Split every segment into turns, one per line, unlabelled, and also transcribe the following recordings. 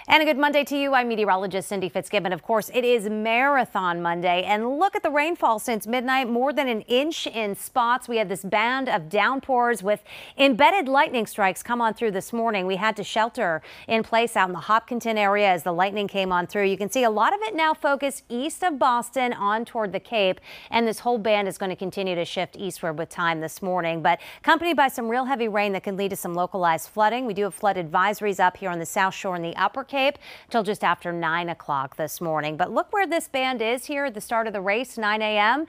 And a good Monday to you. I'm meteorologist Cindy Fitzgibbon. Of course, it is Marathon Monday, and look at the rainfall since midnight, more than an inch in spots. We had this band of downpours with embedded lightning strikes come on through this morning. We had to shelter in place out in the Hopkinton area as the lightning came on through. You can see a lot of it now focused east of Boston on toward the Cape, and this whole band is going to continue to shift eastward with time this morning, but accompanied by some real heavy rain that can lead to some localized flooding. We do have flood advisories up here on the South Shore and the Upper Cape till just after 9 o'clock this morning. But look where this band is here at the start of the race, 9 a.m.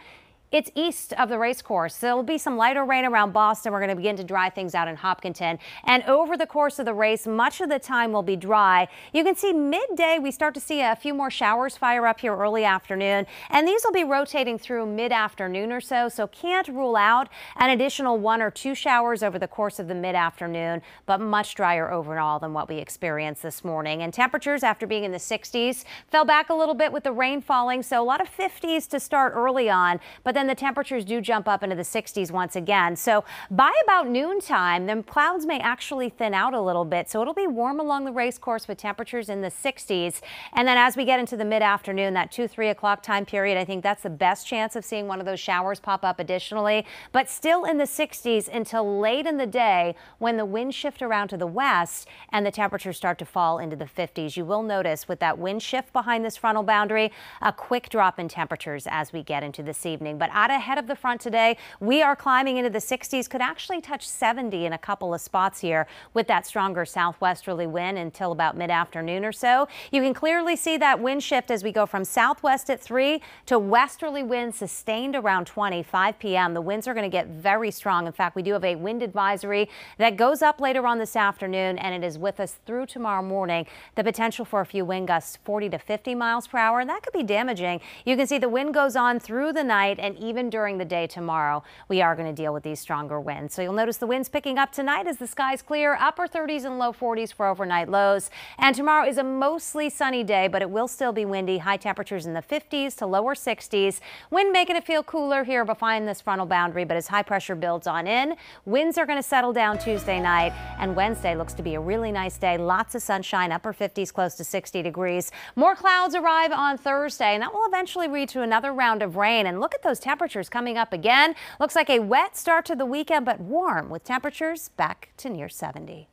It's east of the race course. There will be some lighter rain around Boston. We're going to begin to dry things out in Hopkinton. And over the course of the race, much of the time will be dry. You can see midday, we start to see a few more showers fire up here early afternoon. And these will be rotating through mid-afternoon or so. So can't rule out an additional 1 or 2 showers over the course of the mid-afternoon, but much drier overall than what we experienced this morning. And temperatures after being in the 60s fell back a little bit with the rain falling. So a lot of 50s to start early on, but then the temperatures do jump up into the 60s once again. So by about noontime, the clouds may actually thin out a little bit. So it'll be warm along the race course with temperatures in the 60s. And then as we get into the mid-afternoon, that 2-3 o'clock time period, I think that's the best chance of seeing one of those showers pop up additionally, but still in the 60s until late in the day when the winds shift around to the west and the temperatures start to fall into the 50s. You will notice with that wind shift behind this frontal boundary, a quick drop in temperatures as we get into this evening. But out ahead of the front today, we are climbing into the 60s, could actually touch 70 in a couple of spots here with that stronger southwesterly wind until about mid-afternoon or so. You can clearly see that wind shift as we go from southwest at 3 to westerly winds sustained around 5 p.m. The winds are going to get very strong. In fact, we do have a wind advisory that goes up later on this afternoon, and it is with us through tomorrow morning. The potential for a few wind gusts 40 to 50 miles per hour, and that could be damaging. You can see the wind goes on through the night, and even during the day tomorrow, we are going to deal with these stronger winds. So you'll notice the winds picking up tonight as the skies clear, upper 30s and low 40s for overnight lows. And tomorrow is a mostly sunny day, but it will still be windy. High temperatures in the 50s to lower 60s. Wind making it feel cooler here behind this frontal boundary, but as high pressure builds on in, winds are going to settle down Tuesday night, and Wednesday looks to be a really nice day. Lots of sunshine, upper 50s, close to 60 degrees. More clouds arrive on Thursday, and that will eventually lead to another round of rain. And look at those temperatures coming up again. Looks like a wet start to the weekend, but warm with temperatures back to near 70.